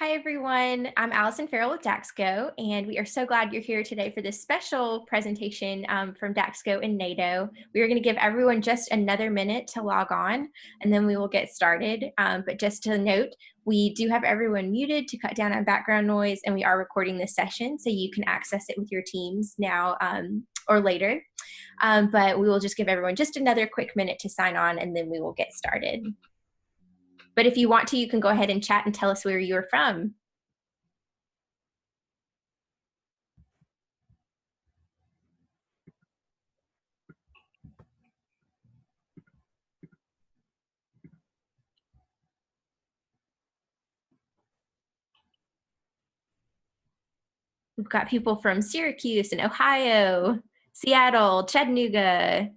Hi, everyone. I'm Allison Farrell with Daxko, and we are so glad you're here today for this special presentation from Daxko and NATO. We are going to give everyone just another minute to log on, and then we will get started. But just to note, we do have everyone muted to cut down on background noise, and we are recording this session, so you can access it with your teams now or later. But we will just give everyone just another quick minute to sign on, and then we will get started. But if you want to, you can go ahead and chat and tell us where you're from. We've got people from Syracuse and Ohio, Seattle, Chattanooga.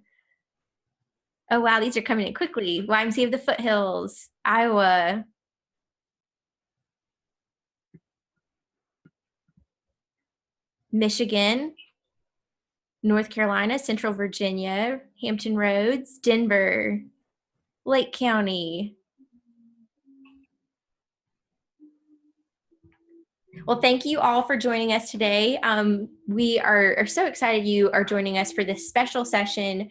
Oh, wow, these are coming in quickly. YMCA of the Foothills, Iowa. Michigan, North Carolina, Central Virginia, Hampton Roads, Denver, Lake County. Well, thank you all for joining us today. We are so excited you are joining us for this special session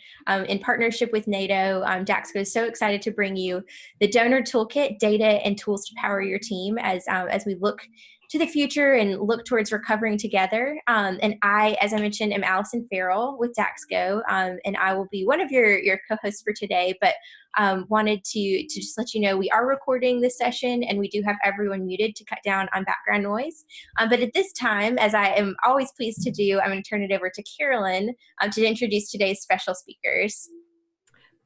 in partnership with NATO. Daxko is so excited to bring you the Donor Toolkit, data and tools to power your team as we look to the future and look towards recovering together. And I, as I mentioned, am Allison Farrell with Daxko, and I will be one of your co-hosts for today, but wanted to just let you know we are recording this session and we do have everyone muted to cut down on background noise. But at this time, as I am always pleased to do, I'm going to turn it over to Carolyn to introduce today's special speakers.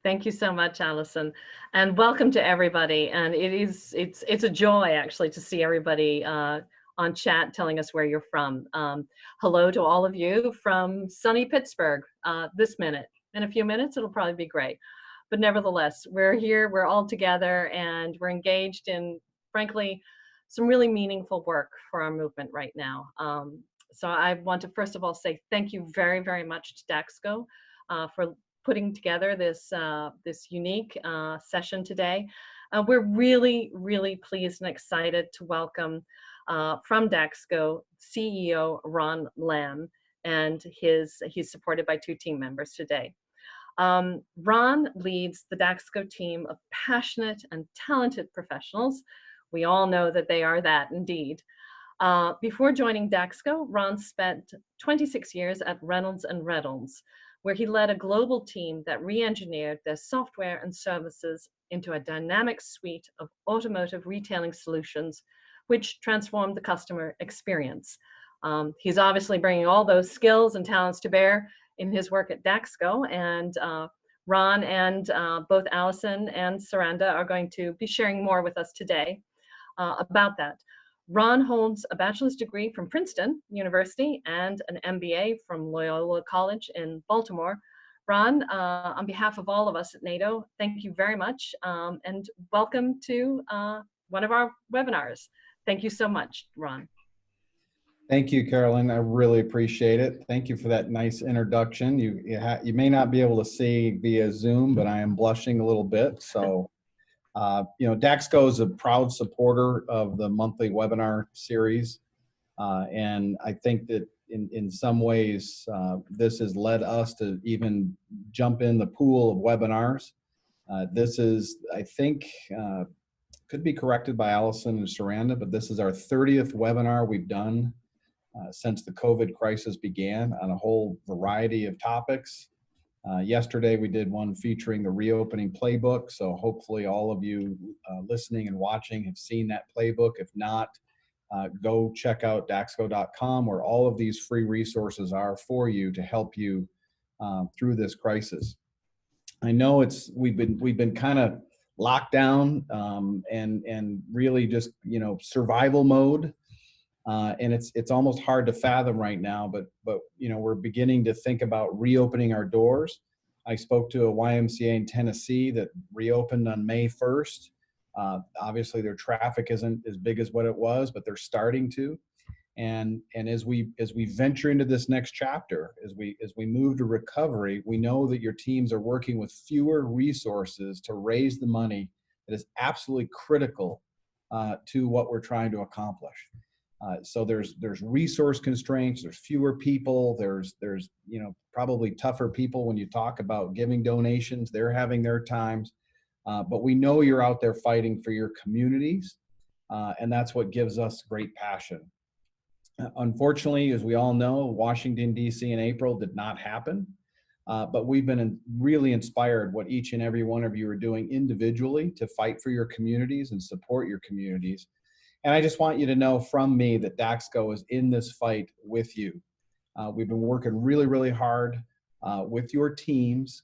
Thank you so much, Allison, and welcome to everybody. And it's a joy actually to see everybody on chat telling us where you're from. Hello to all of you from sunny Pittsburgh this minute. In a few minutes, it'll probably be great. But nevertheless, we're here, we're all together, and we're engaged in, frankly, some really meaningful work for our movement right now. So I want to first of all say thank you very, very much to Daxko for putting together this unique session today. We're really, really pleased and excited to welcome from Daxko CEO Ron Lamb, and he's supported by two team members today. Ron leads the Daxko team of passionate and talented professionals. We all know that they are that indeed. Before joining Daxko, Ron spent 26 years at Reynolds & Reynolds, where he led a global team that re-engineered their software and services into a dynamic suite of automotive retailing solutions, which transformed the customer experience. He's obviously bringing all those skills and talents to bear in his work at Daxko, and Ron and both Allison and Saranda are going to be sharing more with us today about that. Ron holds a bachelor's degree from Princeton University and an MBA from Loyola College in Baltimore. Ron, on behalf of all of us at NATO, thank you very much, and welcome to one of our webinars. Thank you so much, Ron. Thank you, Carolyn. I really appreciate it. Thank you for that nice introduction. You may not be able to see via Zoom, but I am blushing a little bit. So, you know, Daxko is a proud supporter of the monthly webinar series. And I think that in some ways, this has led us to even jump in the pool of webinars. This is, I think, could be corrected by Allison and Saranda, but this is our 30th webinar we've done since the COVID crisis began on a whole variety of topics. Yesterday we did one featuring the reopening playbook, so hopefully all of you listening and watching have seen that playbook. If not, go check out daxko.com, where all of these free resources are for you to help you through this crisis. I know we've been kind of locked down and really just, you know, survival mode. And it's almost hard to fathom right now, but you know, we're beginning to think about reopening our doors. I spoke to a YMCA in Tennessee that reopened on May 1st. Obviously their traffic isn't as big as what it was, but they're starting to. And as we venture into this next chapter, as we move to recovery, we know that your teams are working with fewer resources to raise the money that is absolutely critical to what we're trying to accomplish. So there's resource constraints, there's fewer people, there's probably tougher people when you talk about giving donations. They're having their times, but we know you're out there fighting for your communities, and that's what gives us great passion. Unfortunately, as we all know, Washington, D.C. in April did not happen, but we've been really inspired what each and every one of you are doing individually to fight for your communities and support your communities. And I just want you to know from me that Daxko is in this fight with you. We've been working really, really hard with your teams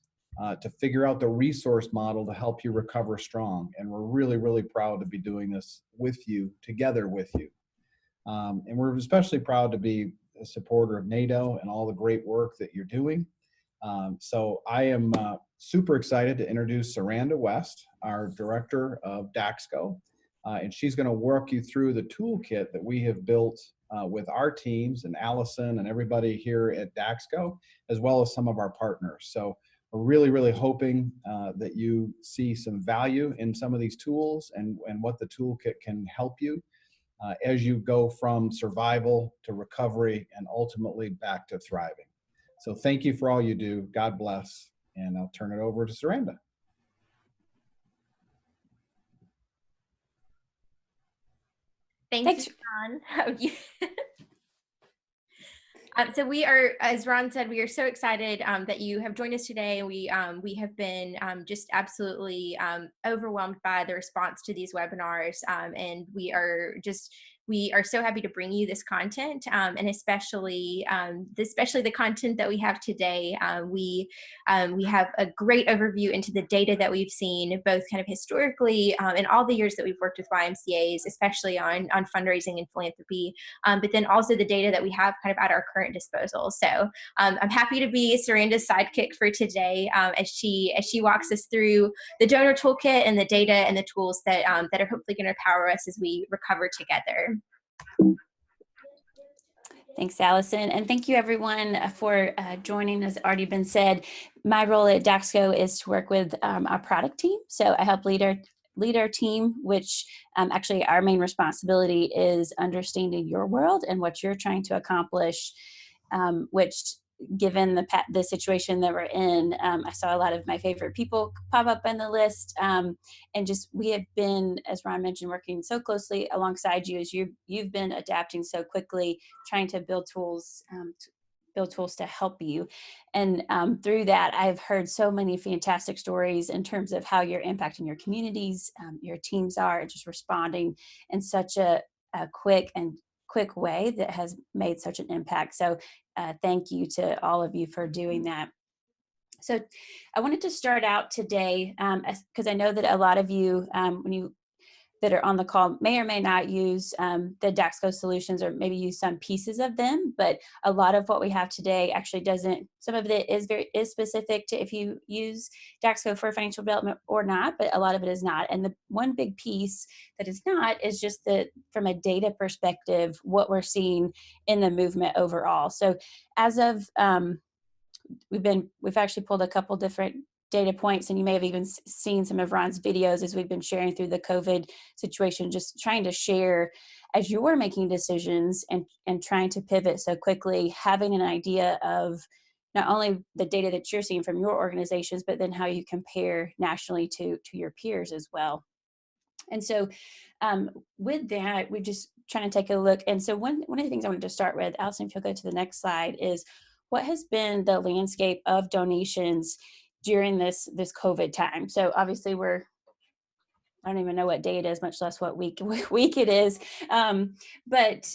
to figure out the resource model to help you recover strong. And we're really, really proud to be doing this with you, together with you. And we're especially proud to be a supporter of NATO and all the great work that you're doing. So I am super excited to introduce Saranda West, our director of Daxko. And she's going to work you through the toolkit that we have built with our teams and Allison and everybody here at Daxko, as well as some of our partners. So we're really, really hoping that you see some value in some of these tools and what the toolkit can help you as you go from survival to recovery and ultimately back to thriving. So thank you for all you do. God bless. And I'll turn it over to Saranda. Thanks, Ron. So we are, as Ron said, we are so excited that you have joined us today. We have been just absolutely overwhelmed by the response to these webinars, and we are so happy to bring you this content, and especially the content that we have today. We have a great overview into the data that we've seen, both kind of historically in all the years that we've worked with YMCAs, especially on fundraising and philanthropy, but then also the data that we have kind of at our current disposal. So I'm happy to be Saranda's sidekick for today as she walks us through the donor toolkit and the data and the tools that that are hopefully going to empower us as we recover together. Thanks, Allison. And thank you everyone for joining. As already been said, my role at Daxko is to work with our product team. So I help lead our team, which actually our main responsibility is understanding your world and what you're trying to accomplish, which given the situation that we're in, I saw a lot of my favorite people pop up on the list. And just, we have been, as Ron mentioned, working so closely alongside you as you've been adapting so quickly, trying to build tools to help you. And through that, I've heard so many fantastic stories in terms of how you're impacting your communities, your teams are just responding in such a quick way that has made such an impact. So thank you to all of you for doing that. So I wanted to start out today because I know that a lot of you, that are on the call may or may not use the Daxko solutions, or maybe use some pieces of them, but a lot of what we have today actually doesn't, some of it is specific to if you use Daxko for financial development or not, but a lot of it is not. And the one big piece that is not is just from a data perspective, what we're seeing in the movement overall. So as of, we've actually pulled a couple different data points, and you may have even seen some of Ron's videos as we've been sharing through the COVID situation, just trying to share as you're making decisions and trying to pivot so quickly, having an idea of not only the data that you're seeing from your organizations, but then how you compare nationally to your peers as well. And so with that, we're just trying to take a look. And so one of the things I wanted to start with, Allison, if you'll go to the next slide, is what has been the landscape of donations during this COVID time. So obviously I don't even know what day it is, much less what week it is. But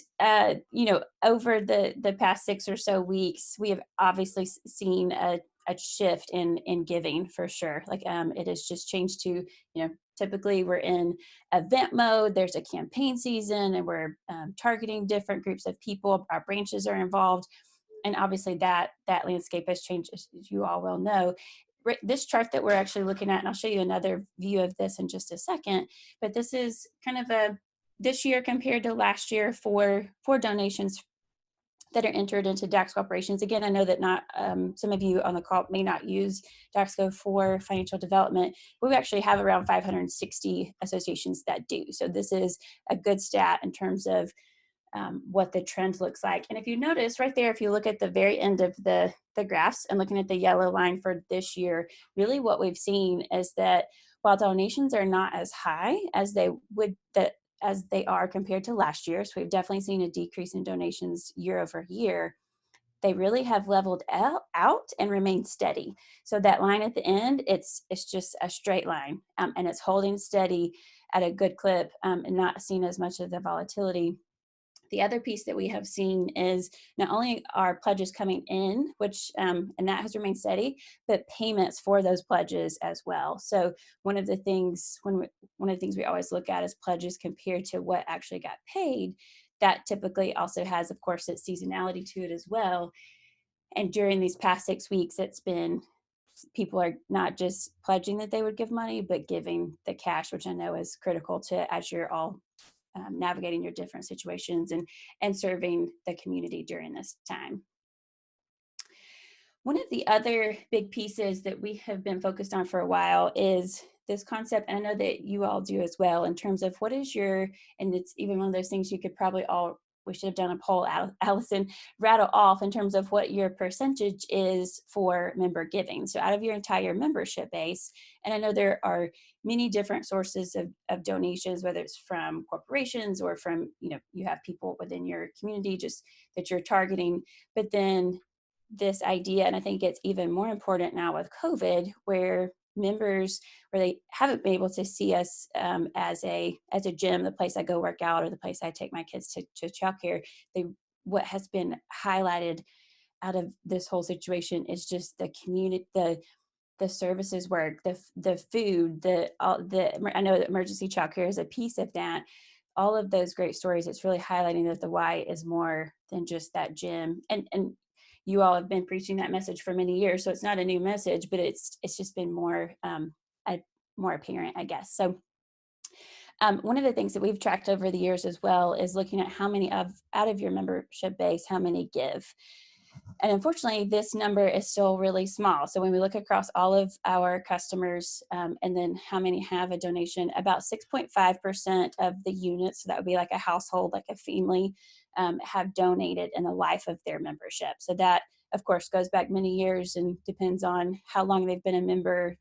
over the past 6 or so weeks, we have obviously seen a shift in giving for sure. Like it has just changed to, typically we're in event mode, there's a campaign season, and we're targeting different groups of people. Our branches are involved. And obviously that landscape has changed, as you all well know. This chart that we're actually looking at, and I'll show you another view of this in just a second, but this is kind of this year compared to last year for donations that are entered into Daxko operations. Again, I know that not some of you on the call may not use Daxko for financial development, but we actually have around 560 associations that do. So this is a good stat in terms of what the trend looks like. And if you notice right there, if you look at the very end of the graphs and looking at the yellow line for this year, really what we've seen is that while donations are not as high as they are compared to last year, so we've definitely seen a decrease in donations year over year, they really have leveled out and remained steady. So that line at the end, it's just a straight line, and it's holding steady at a good clip, and not seeing as much of the volatility. The other piece that we have seen is not only are pledges coming in, which and that has remained steady, but payments for those pledges as well. So one of the things we always look at is pledges compared to what actually got paid. That typically also has, of course, its seasonality to it as well. And during these past 6 weeks, it's been people are not just pledging that they would give money, but giving the cash, which I know is critical to as you're all navigating your different situations and serving the community during this time. One of the other big pieces that we have been focused on for a while is this concept, and I know that you all do as well, in terms of what is your, and it's even one of those things you could probably all, we should have done a poll, Allison, rattle off in terms of what your percentage is for member giving. So out of your entire membership base, and I know there are many different sources of donations, whether it's from corporations or from, you have people within your community just that you're targeting, but then this idea, and I think it's even more important now with COVID, where members, where they haven't been able to see us as a gym, the place I go work out or the place I take my kids to childcare. What has been highlighted out of this whole situation is just the community, the services work, the food, I know that emergency childcare is a piece of that. All of those great stories, it's really highlighting that the why is more than just that gym. And you all have been preaching that message for many years, so it's not a new message, but it's just been more more apparent, I guess. So one of the things that we've tracked over the years as well is looking at how many out of your membership base, how many give. And unfortunately, this number is still really small. So when we look across all of our customers and then how many have a donation, about 6.5% of the units, so that would be like a household, like a family, have donated in the life of their membership. So that, of course, goes back many years and depends on how long they've been a member,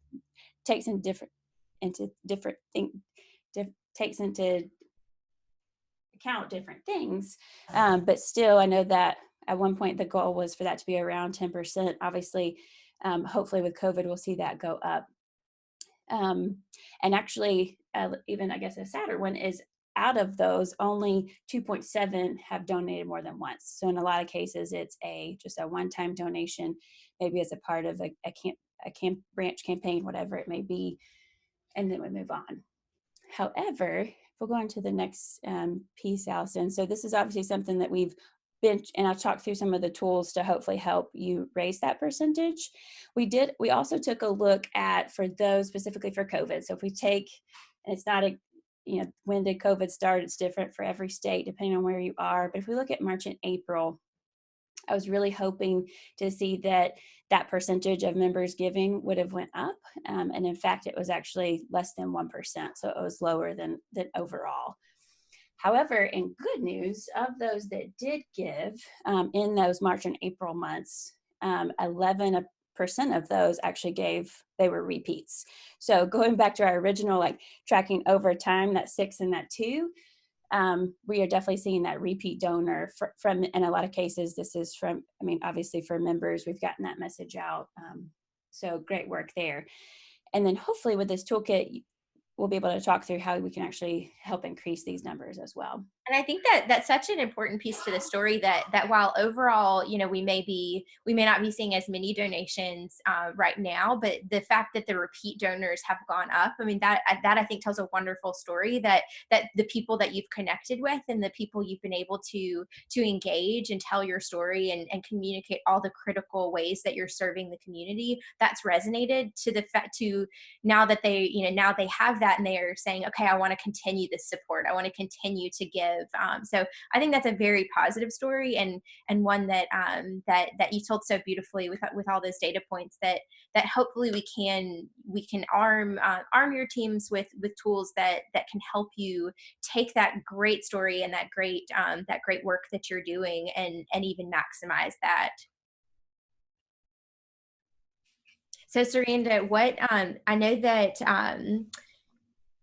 takes into account different things. But still, I know that at one point the goal was for that to be around 10%. Obviously, hopefully with COVID, we'll see that go up. And actually, even I guess a sadder one is out of those, only 2.7 have donated more than once. So in a lot of cases, it's just a one-time donation, maybe as a part of a branch campaign, whatever it may be, and then we move on. However, if we'll go on to the next piece, Allison. So this is obviously something that we've been, and I'll talk through some of the tools to hopefully help you raise that percentage. We also took a look at, for those specifically for COVID. So if we take, and it's not when did COVID start? It's different for every state, depending on where you are. But if we look at March and April, I was really hoping to see that percentage of members giving would have went up. And in fact, it was actually less than 1%. So it was lower than overall. However, in good news, of those that did give in those March and April months, 11% of those actually they were repeats. So going back to our original, tracking over time, that 6 and that 2, we are definitely seeing that repeat donor from, in a lot of cases, this is from, obviously for members, we've gotten that message out. So great work there. And then hopefully with this toolkit, we'll be able to talk through how we can actually help increase these numbers as well. And I think that that's such an important piece to the story, that while overall, we may not be seeing as many donations right now, but the fact that the repeat donors have gone up, that I think tells a wonderful story that the people that you've connected with and the people you've been able to engage and tell your story and communicate all the critical ways that you're serving the community, that's resonated to the fact to now that they have that and they are saying, okay, I want to continue this support. I want to continue to give give. So I think that's a very positive story, and one that that you told so beautifully with all those data points, that hopefully we can arm your teams with tools that can help you take that great story and that great work that you're doing and even maximize that. So Surenda, what I know that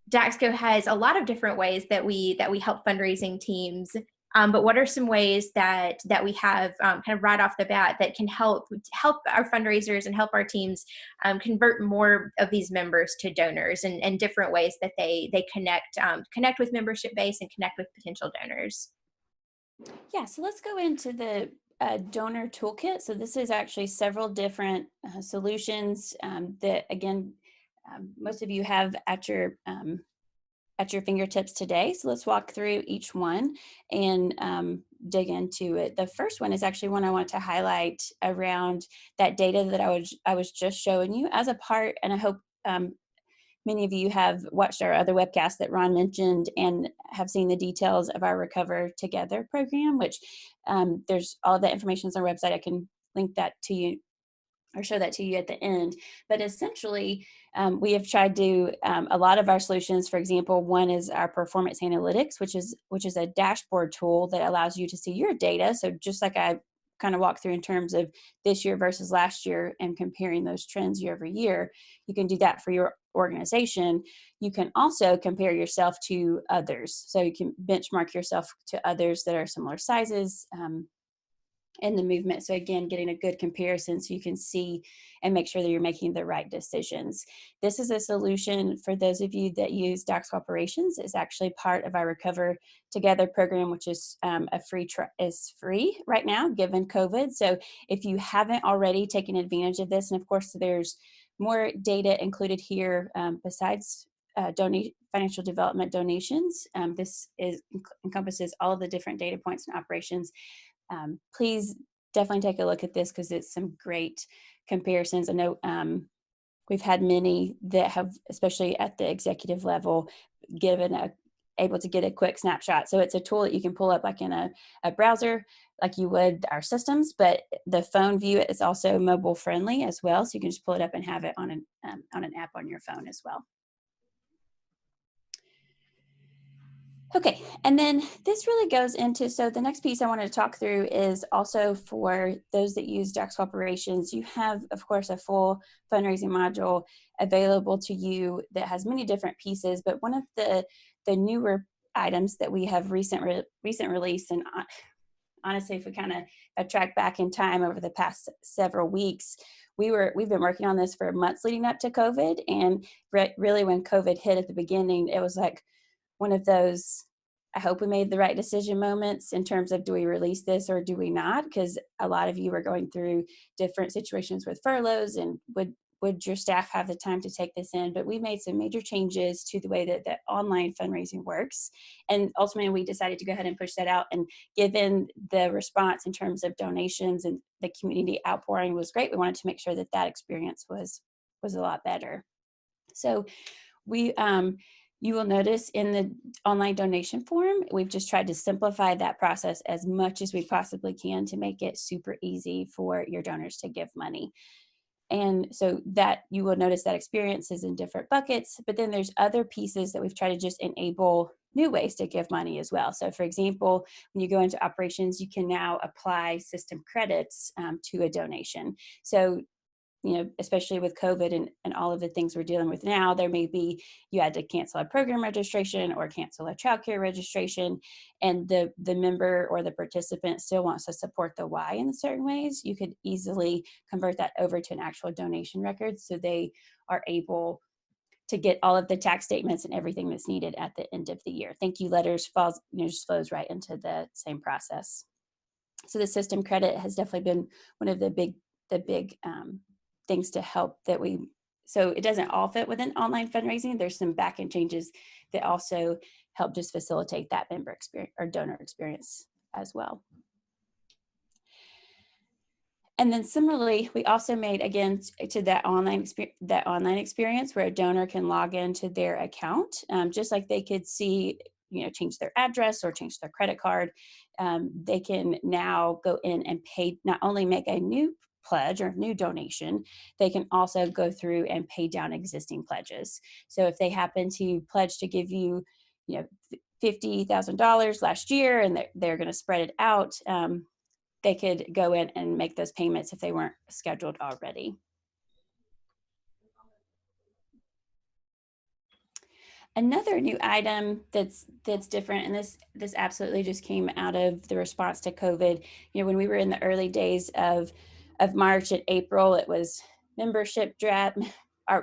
Daxko has a lot of different ways that we help fundraising teams. But what are some ways that we have kind of right off the bat that can help our fundraisers and help our teams convert more of these members to donors, and different ways that they connect with membership base and connect with potential donors? Yeah, so let's go into the donor toolkit. So this is actually several different solutions that, again, most of you have at your fingertips today. So let's walk through each one and dig into it. The first one is actually one I want to highlight around that data that I was just showing you as a part, and I hope many of you have watched our other webcast that Ron mentioned and have seen the details of our Recover Together program, which there's all of that information on our website. I can link that to you or show that to you at the end. But essentially, we have tried to, a lot of our solutions, for example, one is our performance analytics, which is a dashboard tool that allows you to see your data. So just like I kind of walk through in terms of this year versus last year and comparing those trends year over year, you can do that for your organization. You can also compare yourself to others. So you can benchmark yourself to others that are similar sizes in the movement. So again, getting a good comparison so you can see and make sure that you're making the right decisions. This is a solution for those of you that use Daxko Operations. It's actually part of our Recover Together program, which is is free right now given COVID. So if you haven't already taken advantage of this, and of course there's more data included here besides financial development donations. This encompasses all of the different data points and operations. Please definitely take a look at this because it's some great comparisons. I know we've had many that have, especially at the executive level, able to get a quick snapshot. So it's a tool that you can pull up like in a browser, like you would our systems, but the phone view is also mobile friendly as well. So you can just pull it up and have it on an app on your phone as well. Okay, and then this really goes into, so the next piece I wanted to talk through is also for those that use Daxko Operations. You have, of course, a full fundraising module available to you that has many different pieces, but one of the newer items that we have recent release, and honestly, if we kind of track back in time over the past several weeks, we've been working on this for months leading up to COVID, and really when COVID hit at the beginning, it was like one of those, I hope we made the right decision moments in terms of, do we release this or do we not? Because a lot of you were going through different situations with furloughs, and would your staff have the time to take this in? But we made some major changes to the way that online fundraising works. And ultimately we decided to go ahead and push that out. And given the response in terms of donations and the community outpouring was great, we wanted to make sure that experience was a lot better. So we, you will notice in the online donation form, we've just tried to simplify that process as much as we possibly can to make it super easy for your donors to give money. And so that you will notice that experience is in different buckets, but then there's other pieces that we've tried to just enable new ways to give money as well. So for example, when you go into operations, you can now apply system credits to a donation. So especially with COVID and all of the things we're dealing with now, there may be, you had to cancel a program registration or cancel a childcare registration, and the member or the participant still wants to support the why in certain ways. You could easily convert that over to an actual donation record, so they are able to get all of the tax statements and everything that's needed at the end of the year. Thank you letters just flows right into the same process. So the system credit has definitely been one of the big things to help so it doesn't all fit within online fundraising. There's some back-end changes that also help just facilitate that member experience or donor experience as well. And then similarly, we also made, again, to that online experience where a donor can log into their account, just like they could see change their address or change their credit card, they can now go in and pay, not only make a new pledge or new donation, they can also go through and pay down existing pledges. So if they happen to pledge to give you, $50,000 last year, and they're going to spread it out, they could go in and make those payments if they weren't scheduled already. Another new item that's different, and this absolutely just came out of the response to COVID. When we were in the early days of March and April, it was membership draft.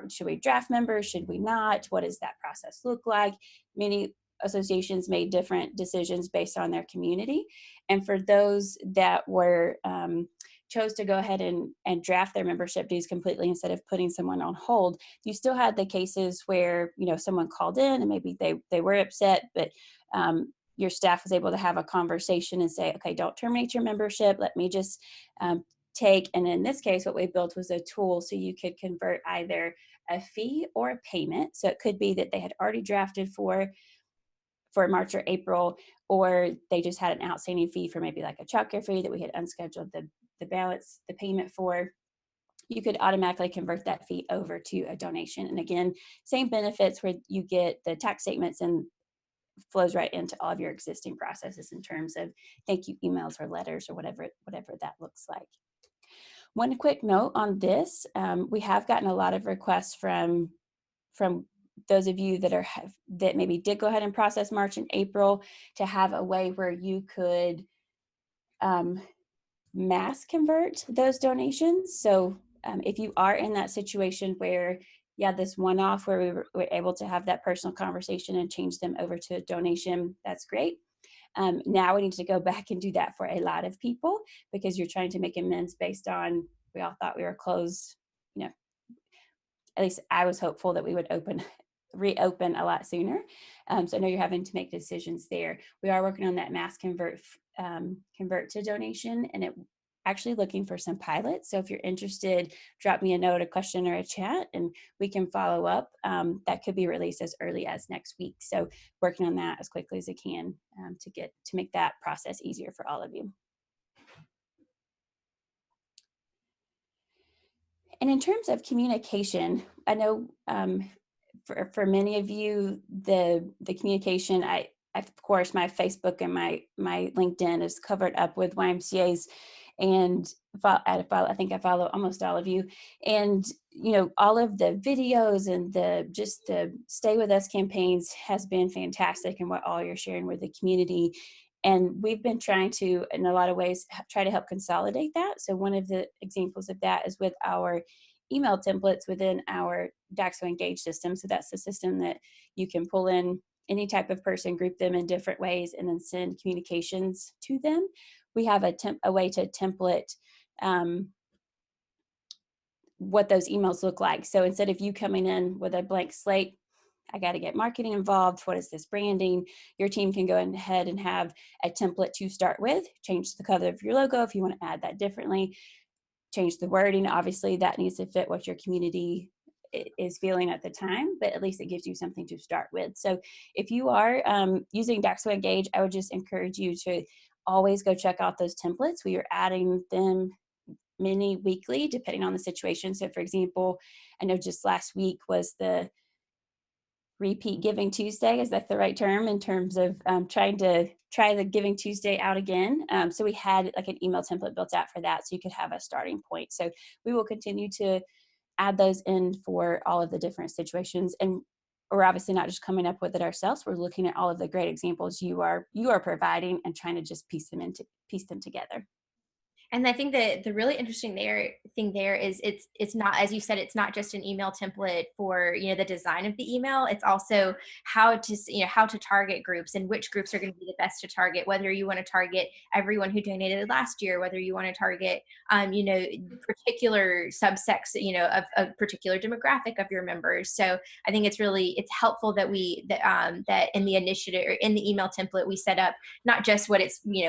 Should we draft members? Should we not? What does that process look like? Many associations made different decisions based on their community, and for those that were chose to go ahead and draft their membership dues completely instead of putting someone on hold, you still had the cases where someone called in and maybe they were upset, but your staff was able to have a conversation and say, okay, don't terminate your membership, let me just take, and in this case what we built was a tool so you could convert either a fee or a payment. So it could be that they had already drafted for March or April, or they just had an outstanding fee for maybe like a childcare fee that we had unscheduled the balance, the payment for. You could automatically convert that fee over to a donation. And again, same benefits where you get the tax statements and flows right into all of your existing processes in terms of thank you emails or letters or whatever that looks like. One quick note on this, we have gotten a lot of requests from those of you that maybe did go ahead and process March and April to have a way where you could mass convert those donations. So if you are in that situation where this one-off where we were able to have that personal conversation and change them over to a donation, that's great. Now we need to go back and do that for a lot of people because you're trying to make amends based on, we all thought we were closed. At least I was hopeful that we would reopen a lot sooner. So I know you're having to make decisions there. We are working on that mass convert to donation, and it actually looking for some pilots. So if you're interested, drop me a note, a question, or a chat, and we can follow up. That could be released as early as next week. So working on that as quickly as I can to make that process easier for all of you. And in terms of communication, I know for many of you, the communication, of course, my Facebook and my LinkedIn is covered up with YMCA's, and I think I follow almost all of you. And, all of the videos and the Stay With Us campaigns has been fantastic, and what all you're sharing with the community. And we've been trying to, in a lot of ways, try to help consolidate that. So one of the examples of that is with our email templates within our Daxko Engage system. So that's the system that you can pull in any type of person, group them in different ways, and then send communications to them. We have a way to template what those emails look like. So instead of you coming in with a blank slate, I got to get marketing involved. What is this branding? Your team can go ahead and have a template to start with. Change the color of your logo if you want to add that differently. Change the wording. Obviously, that needs to fit what your community is feeling at the time, but at least it gives you something to start with. So if you are using Daxko Engage, I would just encourage you to always go check out those templates. We are adding them many weekly, depending on the situation. So for example, I know just last week was the Repeat Giving Tuesday. Is that the right term in terms of trying to try the Giving Tuesday out again? So we had like an email template built out for that, so you could have a starting point. So we will continue to add those in for all of the different situations. And we're obviously not just coming up with it ourselves. We're looking at all of the great examples you are providing and trying to just piece them together. And I think that the really interesting thing there is it's not, as you said, it's not just an email template for, the design of the email. It's also how to target groups and which groups are going to be the best to target, whether you want to target everyone who donated last year, whether you want to target, particular subsects, of a particular demographic of your members. So I think it's helpful that that in the initiative or in the email template, we set up not just what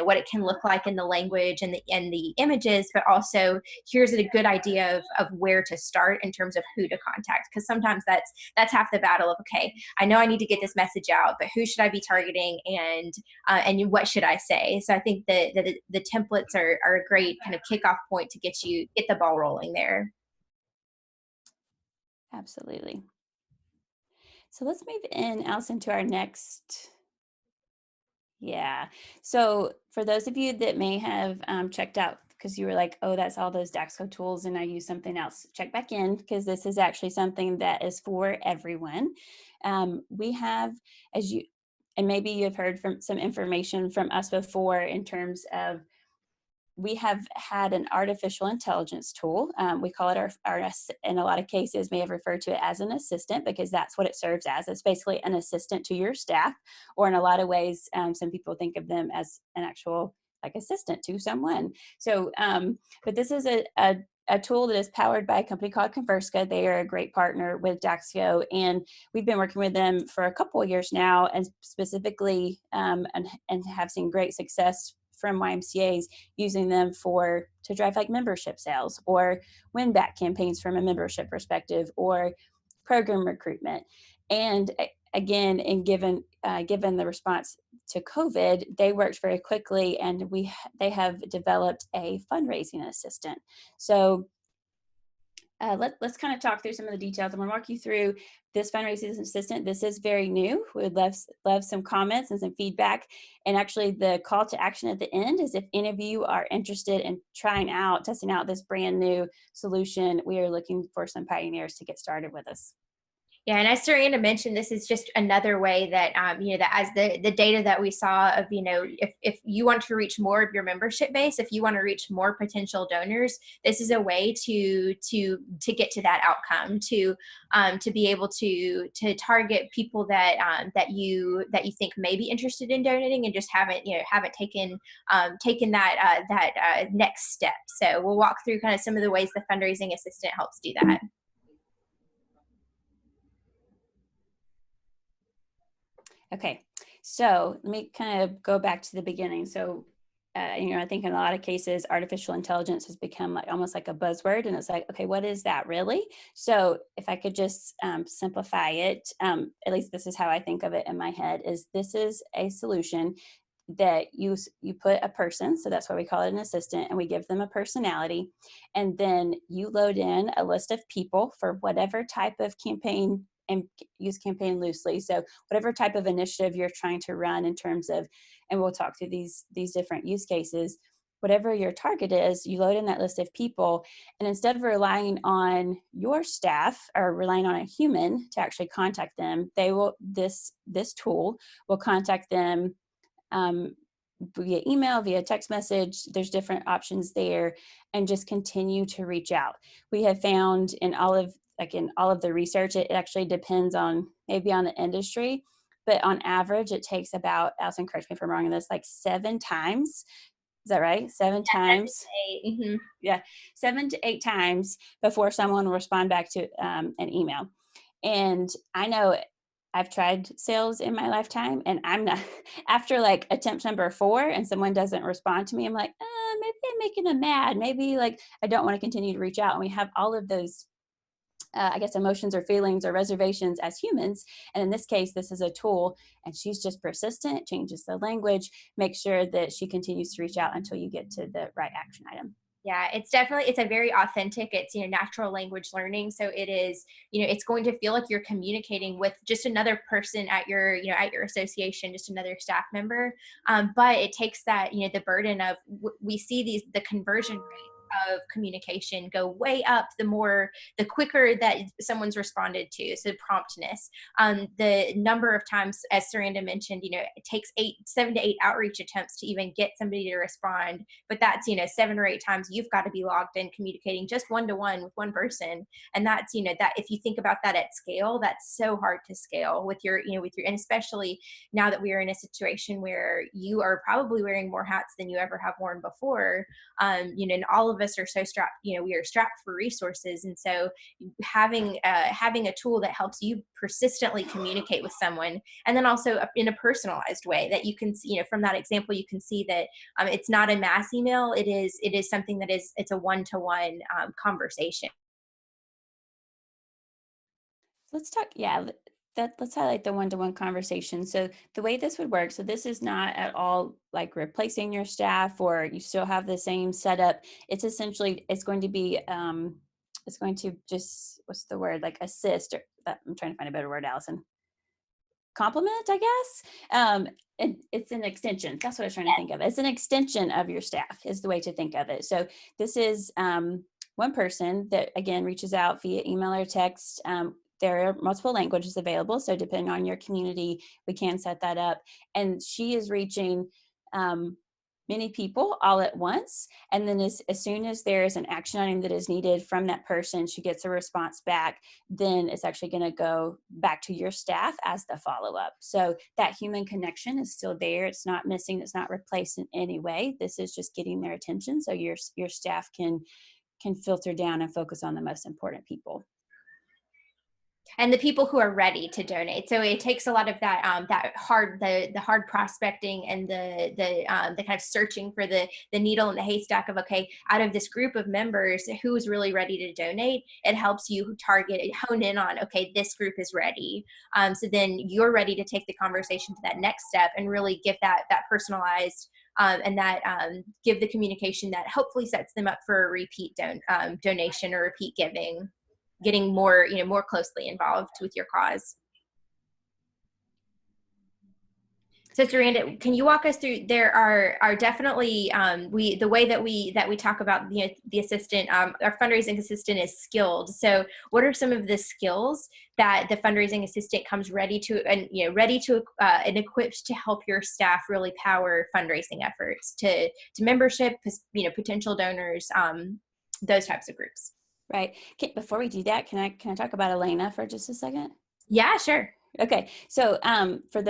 what it can look like in the language and the images, but also here's a good idea of where to start in terms of who to contact. Because sometimes that's half the battle of, okay, I know I need to get this message out, but who should I be targeting, and what should I say? So I think that the templates are a great kind of kickoff point to get the ball rolling there. Absolutely. So let's move in, Allison, to our next. Yeah. So for those of you that may have checked out because you were like, oh, that's all those Daxko tools and I use something else, check back in because this is actually something that is for everyone. We have, and maybe you've heard from some information from us before in terms of, we have had an artificial intelligence tool. We call it our, in a lot of cases, may have referred to it as an assistant because that's what it serves as. It's basically an assistant to your staff, or in a lot of ways, some people think of them as an actual like assistant to someone. So, but this is a tool that is powered by a company called Converska. They are a great partner with Daxko, and we've been working with them for a couple of years now, and specifically, and have seen great success from YMCAs using them to drive like membership sales or win back campaigns from a membership perspective or program recruitment. And again, given the response to COVID, they worked very quickly, and they have developed a fundraising assistant. So let's kind of talk through some of the details. I'm going to walk you through this fundraising assistant. This is very new. We would love some comments and some feedback. And actually the call to action at the end is if any of you are interested in testing out this brand new solution, we are looking for some pioneers to get started with us. Yeah, and as Saranda mentioned, this is just another way that, that as the data that we saw of, if you want to reach more of your membership base, if you want to reach more potential donors, this is a way to get to that outcome, to be able to target people that you think may be interested in donating and just haven't taken that next step. So we'll walk through kind of some of the ways the fundraising assistant helps do that. Okay, so let me kind of go back to the beginning. So, I think in a lot of cases, artificial intelligence has become almost like a buzzword, and it's like, okay, what is that really? So if I could just simplify it, at least this is how I think of it in my head, is this is a solution that you put a person, so that's why we call it an assistant, and we give them a personality, and then you load in a list of people for whatever type of campaign, and use campaign loosely. So whatever type of initiative you're trying to run in terms of, and we'll talk through these different use cases, whatever your target is, you load in that list of people. And instead of relying on your staff or relying on a human to actually contact them, this tool will contact them via email, via text message. There's different options there, and just continue to reach out. We have found in all of the research, it actually depends on maybe on the industry, but on average, it takes about, Allison, correct me if I'm wrong on this, like 7 times. Is that right? 7 times? 7 to 8. Mm-hmm. Yeah, 7 to 8 times before someone will respond back to an email. And I know I've tried sales in my lifetime, and I'm not, after like attempt number 4 and someone doesn't respond to me, I'm like, maybe I'm making them mad. Maybe like I don't want to continue to reach out. And we have all of those emotions or feelings or reservations as humans. And in this case, this is a tool, and she's just persistent, changes the language, makes sure that she continues to reach out until you get to the right action item. Yeah, it's a very authentic, it's, natural language learning. So it is, it's going to feel like you're communicating with just another person at your association, just another staff member. But it takes that, the burden of, we see the conversion rate of communication go way up the quicker that someone's responded to. So promptness, the number of times, as Saranda mentioned, it takes 7 to 8 outreach attempts to even get somebody to respond, but that's 7 or 8 times you've got to be logged in communicating just one-to-one with one person. And that's that, if you think about that at scale, that's so hard to scale with your and especially now that we are in a situation where you are probably wearing more hats than you ever have worn before, and all of us are so strapped, we are strapped for resources. And so having a tool that helps you persistently communicate with someone, and then also in a personalized way that you can see, from that example, you can see that it's not a mass email. It is something that it's a one-to-one conversation. Let's talk, yeah, let's highlight the one-to-one conversation. So the way this would work, so this is not at all like replacing your staff or you still have the same setup. It's essentially, it's going to be, it's going to just, what's the word, like assist, or I'm trying to find a better word, Allison. Complement, I guess. And it's an extension. That's what I was trying to think of. It's an extension of your staff is the way to think of it. So this is one person that, again, reaches out via email or text. There are multiple languages available. So depending on your community, we can set that up. And she is reaching many people all at once. And then as soon as there is an action item that is needed from that person, she gets a response back, then it's actually going to go back to your staff as the follow-up. So that human connection is still there. It's not missing. It's not replaced in any way. This is just getting their attention. So your staff can filter down and focus on the most important people. And the people who are ready to donate. So it takes a lot of that the hard prospecting and the kind of searching for the needle in the haystack of, okay, out of this group of members, who's really ready to donate. It helps you hone in on, okay, this group is ready. So then you're ready to take the conversation to that next step and really give that personalized and that give the communication that hopefully sets them up for a repeat donation or repeat giving. Getting more closely involved with your cause. So Saranda, can you walk us through? There are definitely the way that we talk about the assistant, our fundraising assistant is skilled. So what are some of the skills that the fundraising assistant comes ready to and equipped to help your staff really power fundraising efforts to membership, potential donors, those types of groups. Right. Okay, before we do that, can I talk about Elena for just a second? Yeah, sure. Okay. So for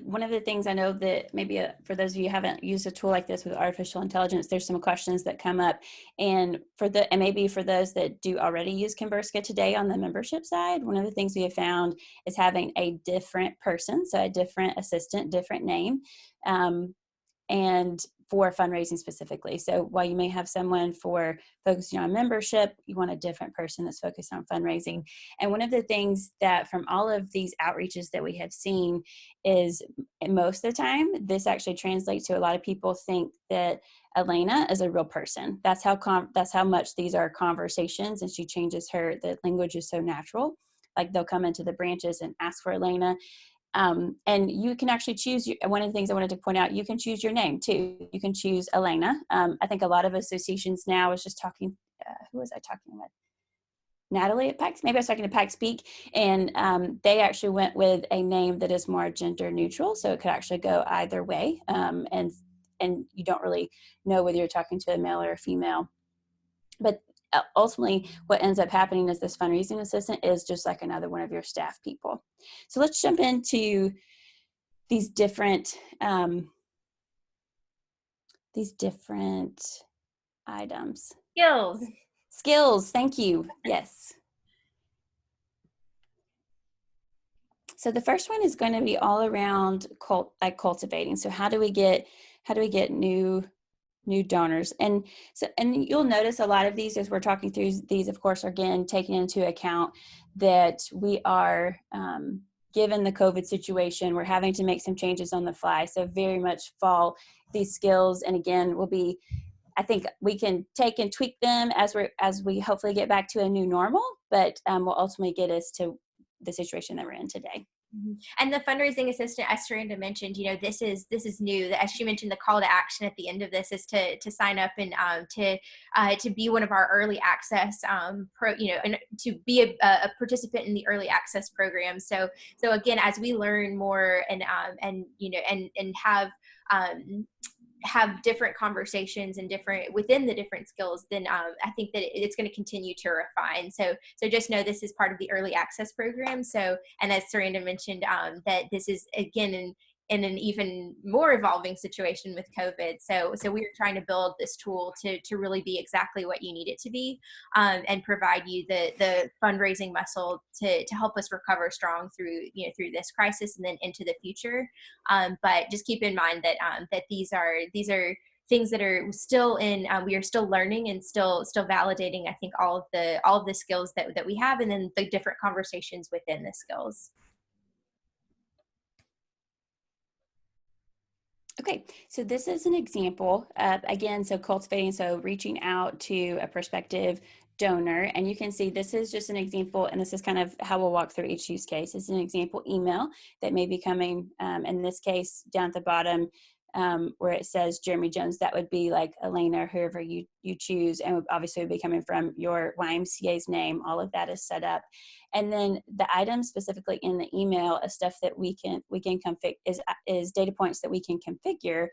one of the things I know that maybe for those of you who haven't used a tool like this with artificial intelligence, there's some questions that come up, and maybe for those that do already use Converska today on the membership side, one of the things we have found is having a different person, so a different assistant, different name, and for fundraising specifically. So while you may have someone for focusing on membership, you want a different person that's focused on fundraising. And one of the things that from all of these outreaches that we have seen is most of the time, this actually translates to a lot of people think that Elena is a real person. That's how much these are conversations, and she changes the language is so natural. Like they'll come into the branches and ask for Elena. And you can actually choose, one of the things I wanted to point out, you can choose your name too. You can choose Elena. I think a lot of associations now is just talking, who was I talking with? Natalie at Pikes, maybe I was talking to Pikes Peak, and they actually went with a name that is more gender neutral. So it could actually go either way. And you don't really know whether you're talking to a male or a female. But ultimately, what ends up happening is this fundraising assistant is just like another one of your staff people. So let's jump into these different items. Skills. Thank you. Yes. So the first one is going to be all around cultivating. So how do we get new donors? And you'll notice a lot of these as we're talking through these, of course, are again taking into account that we are given the COVID situation, we're having to make some changes on the fly. So very much fall these skills, and again, I think we can take and tweak them as we hopefully get back to a new normal, but will ultimately get us to the situation that we're in today. And the fundraising assistant, as Saranda mentioned, this is new. As she mentioned, the call to action at the end of this is to sign up and to be one of our early access and to be a participant in the early access program. So again, as we learn more and have different conversations and within the different skills, then I think that it's going to continue to refine. So just know this is part of the early access program. So, and as Saranda mentioned, that this is again in an even more evolving situation with COVID. So we are trying to build this tool to really be exactly what you need it to be, and provide you the fundraising muscle to help us recover strong through through this crisis and then into the future. But just keep in mind that that these are things that are still in, we are still learning and still validating, I think, all of the skills that we have, and then the different conversations within the skills. Okay, so this is an example of, again, so cultivating, so reaching out to a prospective donor, and you can see this is just an example, and this is kind of how we'll walk through each use case. It's an example email that may be coming, in this case, down at the bottom, where it says Jeremy Jones, that would be like Elena, whoever you choose, and obviously would be coming from your YMCA's name. All of that is set up. And then the items specifically in the email is stuff that we can configure, is data points that we can configure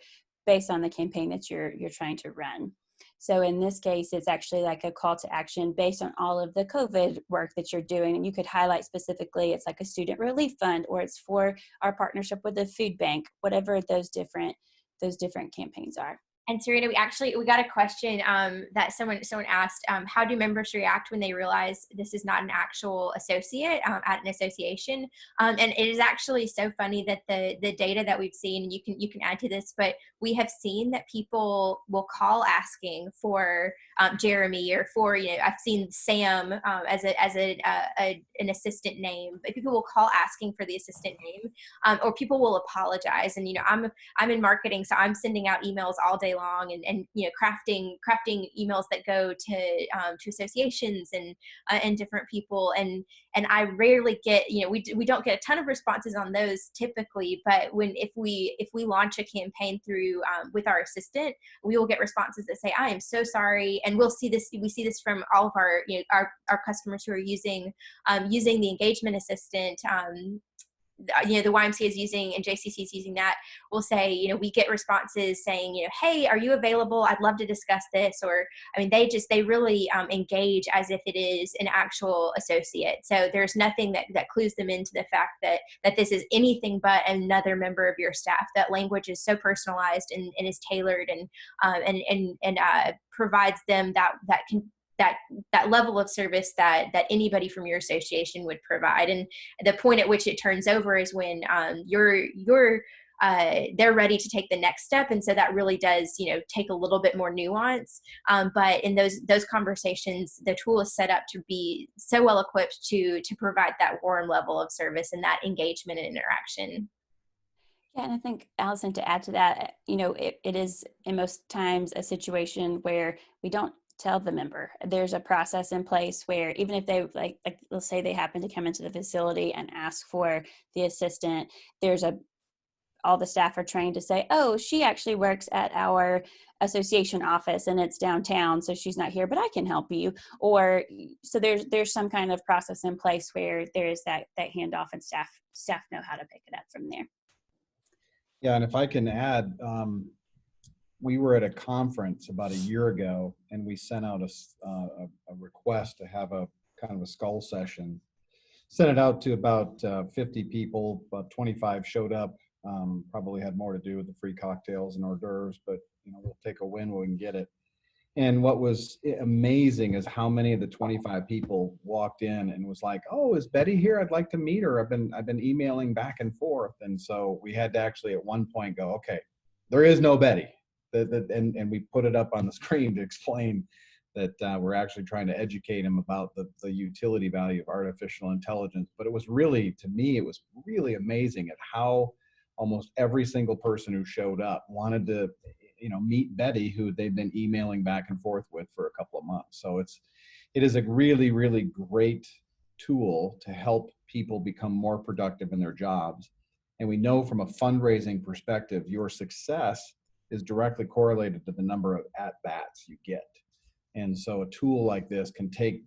based on the campaign that you're trying to run. So in this case, it's actually like a call to action based on all of the COVID work that you're doing. And you could highlight specifically, it's like a student relief fund, or it's for our partnership with the food bank, whatever those different campaigns are. And Serena, we got a question that someone asked, how do members react when they realize this is not an actual associate at an association? And it is actually so funny that the data that we've seen, and you can add to this, but we have seen that people will call asking for Jeremy, or for, I've seen Sam as an assistant name, but people will call asking for the assistant name, or people will apologize. And I'm in marketing, so I'm sending out emails all day long, and crafting emails that go to associations and different people, and I rarely get, we don't get a ton of responses on those typically, but if we launch a campaign through with our assistant, we will get responses that say, I am so sorry. And we see this from all of our customers who are using the engagement assistant, the YMCA is using, and JCC is using that. We'll say, we get responses saying, hey, are you available? I'd love to discuss this. Or, they really engage as if it is an actual associate. So there's nothing that clues them into the fact that this is anything but another member of your staff. That language is so personalized and is tailored, and provides them that level of service that anybody from your association would provide. And the point at which it turns over is when they're ready to take the next step. And so that really does, take a little bit more nuance. But in those conversations, the tool is set up to be so well equipped to provide that warm level of service and that engagement and interaction. Yeah, and I think, Allison, to add to that, it is in most times a situation where we don't tell the member. There's a process in place where even if they like let's say they happen to come into the facility and ask for the assistant, all the staff are trained to say, oh, she actually works at our association office and it's downtown, so she's not here, but I can help you. Or so there's some kind of process in place where there is that handoff, and staff know how to pick it up from there. Yeah, and if I can add, we were at a conference about a year ago, and we sent out a request to have a kind of a skull session. Sent it out to about 50 people, about 25 showed up. Probably had more to do with the free cocktails and hors d'oeuvres, but we'll take a win when we can get it. And what was amazing is how many of the 25 people walked in and was like, "Oh, is Betty here? I'd like to meet her. I've been emailing back and forth." And so we had to actually at one point go, "Okay, there is no Betty." And we put it up on the screen to explain that we're actually trying to educate them about the utility value of artificial intelligence. But it was really, to me, it was really amazing at how almost every single person who showed up wanted to meet Betty, who they've been emailing back and forth with for a couple of months. So it is a really, really great tool to help people become more productive in their jobs. And we know from a fundraising perspective, your success is directly correlated to the number of at-bats you get. And so a tool like this can take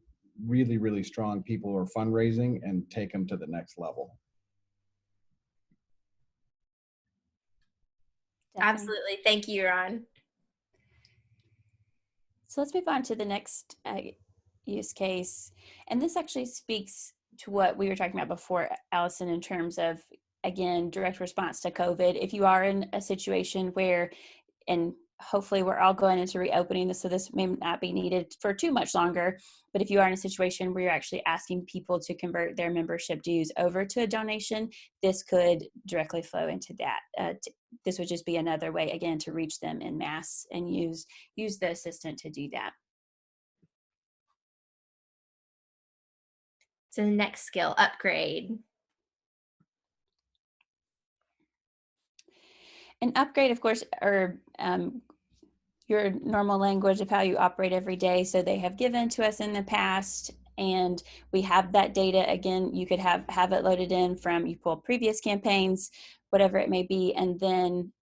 really, really strong people who are fundraising and take them to the next level. Definitely. Absolutely. Thank you, Ron. So let's move on to the next use case. And this actually speaks to what we were talking about before, Allison, in terms of again, direct response to COVID. If you are in a situation where, and hopefully we're all going into reopening, so this may not be needed for too much longer, but if you are in a situation where you're actually asking people to convert their membership dues over to a donation, this could directly flow into that. This would just be another way, again, to reach them en masse and use the assistant to do that. So the next skill, upgrade. An upgrade, of course, are your normal language of how you operate every day. So they have given to us in the past, and we have that data. Again, you could have it loaded in from, you pull previous campaigns, whatever it may be, and then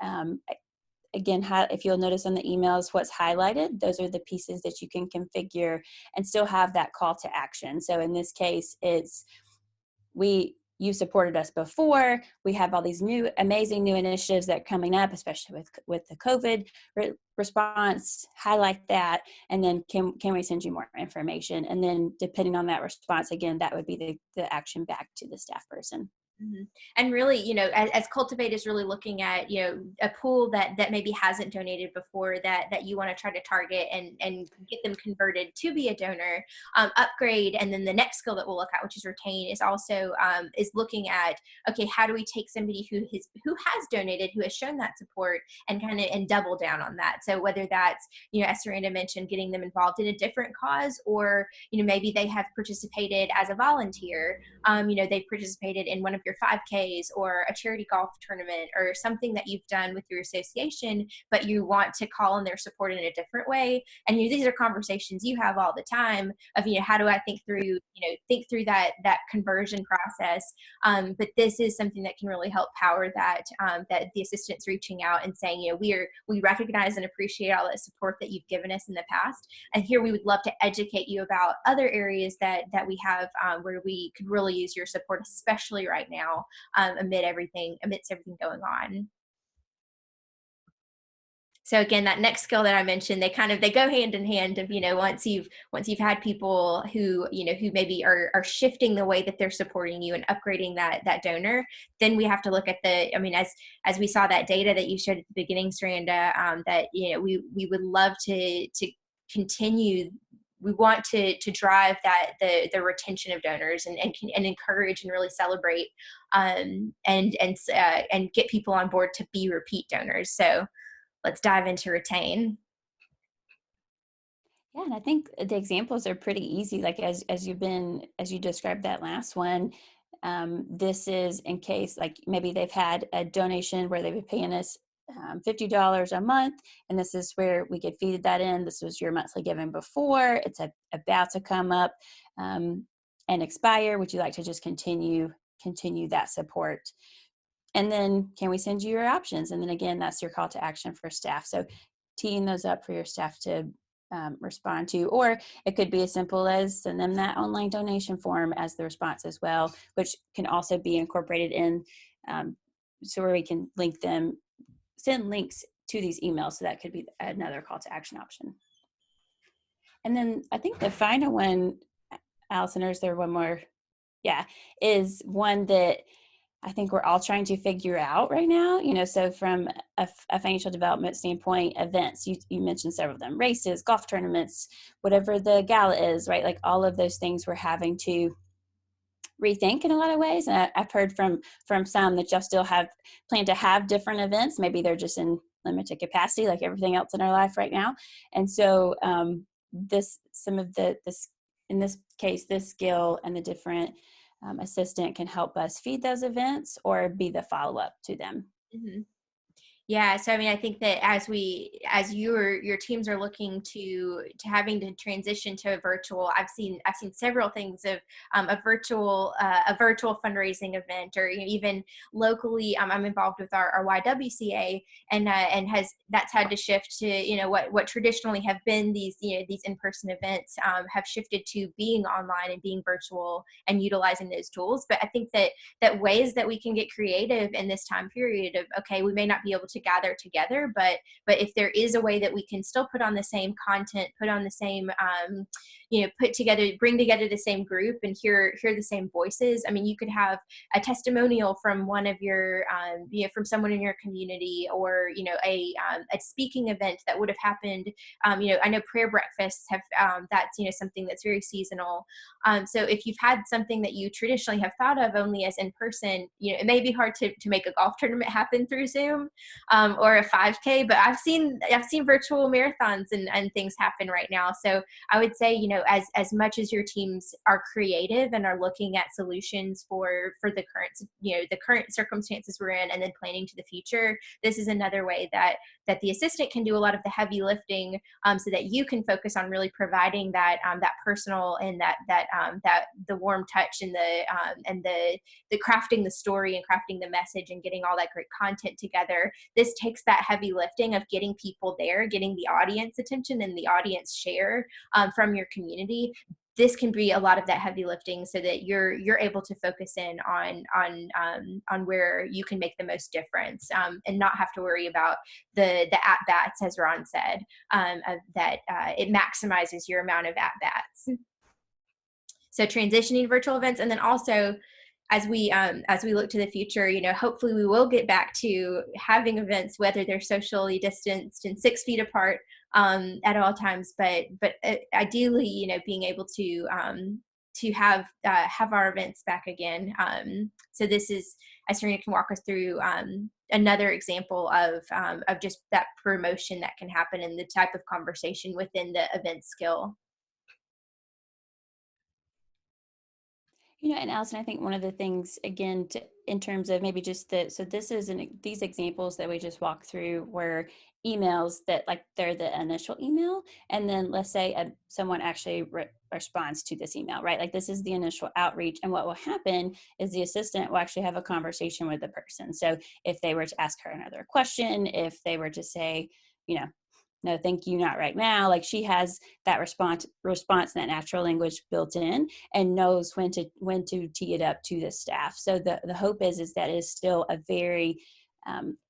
again, if you'll notice on the emails, what's highlighted, those are the pieces that you can configure and still have that call to action. So in this case, it's you supported us before. We have all these new, amazing new initiatives that are coming up, especially with the COVID response. Highlight that, and then can we send you more information? And then depending on that response, again, that would be the action back to the staff person. Mm-hmm. And really, as Cultivate is really looking at, a pool that maybe hasn't donated before that you want to try to target and get them converted to be a donor. Upgrade, and then the next skill that we'll look at, which is retain, is also is looking at, okay, how do we take somebody who has donated, who has shown that support, and and double down on that. So whether that's, as Saranda mentioned, getting them involved in a different cause, or maybe they have participated as a volunteer. They've participated in one of your 5Ks or a charity golf tournament or something that you've done with your association, but you want to call on their support in a different way. And these are conversations you have all the time of, how do I think through that conversion process. But this is something that can really help power that the assistant's reaching out and saying, we recognize and appreciate all that support that you've given us in the past. And here we would love to educate you about other areas that we have where we could really use your support, especially right now, amidst everything going on. So again, that next skill that I mentioned, they go hand in hand of, once you've had people who maybe are shifting the way that they're supporting you and upgrading that donor, then we have to look at as we saw that data that you showed at the beginning, Saranda, that, we would love to continue. We want to drive the retention of donors and encourage and really celebrate and get people on board to be repeat donors. So let's dive into retain. Yeah, and I think the examples are pretty easy. Like as you described that last one, this is in case like maybe they've had a donation where they've been paying us $50 a month, and this is where we could feed that in. This was your monthly giving before. It's about to come up and expire. Would you like to just continue that support? And then can we send you your options? And then again, that's your call to action for staff. So teeing those up for your staff to respond to, or it could be as simple as send them that online donation form as the response as well, which can also be incorporated in so where we can send links to these emails. So that could be another call to action option. And then I think the final one, Allison, or is there one more? Yeah, is one that I think we're all trying to figure out right now. So from a financial development standpoint, events, you mentioned several of them, races, golf tournaments, whatever the gala is, right? Like all of those things we're having to rethink in a lot of ways. And I've heard from some that y'all still plan to have different events. Maybe they're just in limited capacity, like everything else in our life right now. And so in this case, this skill and the different assistant can help us feed those events or be the follow-up to them. Mm-hmm. Yeah, so I think that as your teams are looking to having to transition to a virtual, I've seen several things of a virtual fundraising event, or even locally. I'm involved with our YWCA, and that's had to shift to what traditionally have been these in-person events have shifted to being online and being virtual and utilizing those tools. But I think that ways that we can get creative in this time period of, okay, we may not be able to gather together, but if there is a way that we can still put on the same content, put on the same bring together the same group and hear the same voices. I mean, you could have a testimonial from one of your, from someone in your community, or, a speaking event that would have happened. I know prayer breakfasts have, that's, something that's very seasonal. So if you've had something that you traditionally have thought of only as in person, it may be hard to make a golf tournament happen through Zoom, or a 5K, but I've seen virtual marathons and things happen right now. So I would say, as much as your teams are creative and are looking at solutions for the current circumstances we're in, and then planning to the future, this is another way that the assistant can do a lot of the heavy lifting, so that you can focus on really providing that personal and that the warm touch and the crafting the story and crafting the message and getting all that great content together. This takes that heavy lifting of getting people there, getting the audience attention and the audience share from your community. This can be a lot of that heavy lifting, so that you're able to focus in on where you can make the most difference, and not have to worry about the at bats, as Ron said, it maximizes your amount of at bats. So transitioning to virtual events, and then also as we look to the future, hopefully we will get back to having events, whether they're socially distanced and 6 feet apart at all times, but ideally, being able to have our events back again. So this is, as Serena can walk us through, another example of just that promotion that can happen and the type of conversation within the event skill. And Allison, I think one of the things, again, in terms of maybe just so this is these examples that we just walked through were emails that, like, they're the initial email, and then let's say someone actually responds to this email, right? Like, this is the initial outreach, and what will happen is the assistant will actually have a conversation with the person. So if they were to ask her another question, if they were to say, no, thank you, not right now. Like, she has that response and that natural language built in, and knows when to tee it up to the staff. So the hope is that is still a very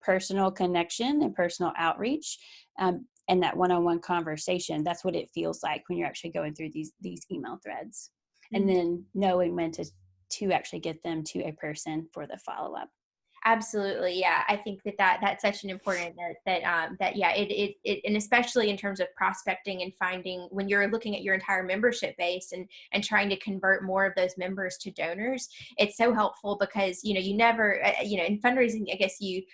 personal connection and personal outreach, and that one-on-one conversation. That's what it feels like when you're actually going through these email threads, and then knowing when to actually get them to a person for the follow-up. Absolutely. Yeah. I think that's such an important it and especially in terms of prospecting and finding, when you're looking at your entire membership base and trying to convert more of those members to donors, it's so helpful because, you never, in fundraising, I guess you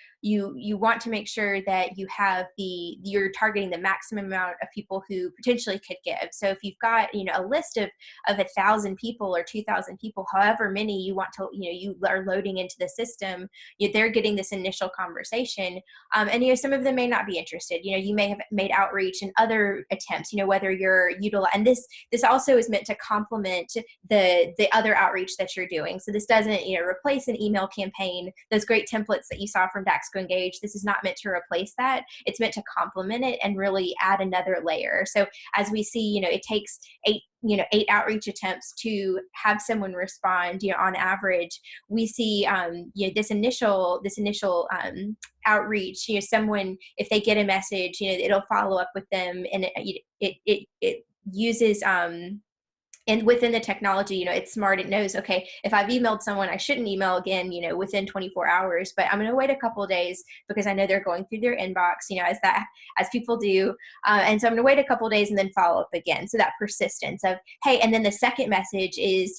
want to make sure that you're targeting the maximum amount of people who potentially could give. So if you've got, a list of 1,000 people or 2,000 people, however many you want to, you are loading into the system, they're getting this initial conversation. And, some of them may not be interested. You may have made outreach and other attempts, whether you're utilizing, and this also is meant to complement the other outreach that you're doing. So this doesn't, replace an email campaign, those great templates that you saw from Daxko Engage. This is not meant to replace that. It's meant to complement it and really add another layer. So as we see, it takes 8 outreach attempts to have someone respond. On average, we see this initial outreach. Someone, if they get a message, it'll follow up with them, and it uses and within the technology, it's smart. It knows, okay, if I've emailed someone, I shouldn't email again, within 24 hours, but I'm going to wait a couple of days because I know they're going through their inbox, as people do. And so I'm going to wait a couple of days and then follow up again. So that persistence of, hey, and then the second message is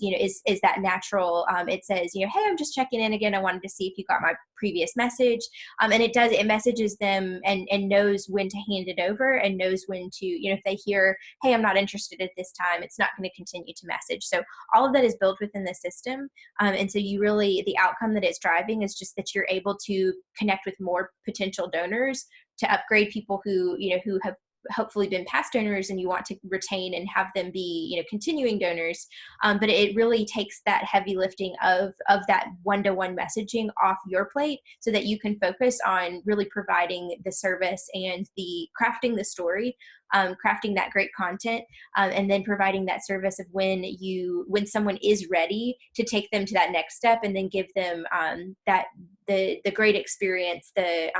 that natural. It says, hey, I'm just checking in again. I wanted to see if you got my previous message. And it messages them and knows when to hand it over, and knows when to, if they hear, hey, I'm not interested at this time, it's not going to continue to message. So all of that is built within the system. And so the outcome that it's driving is just that you're able to connect with more potential donors, to upgrade people who have hopefully been past donors and you want to retain and have them be, continuing donors. But it really takes that heavy lifting of that one-to-one messaging off your plate, so that you can focus on really providing the service and the crafting the story, crafting that great content, and then providing that service of when someone is ready, to take them to that next step, and then give them the great experience that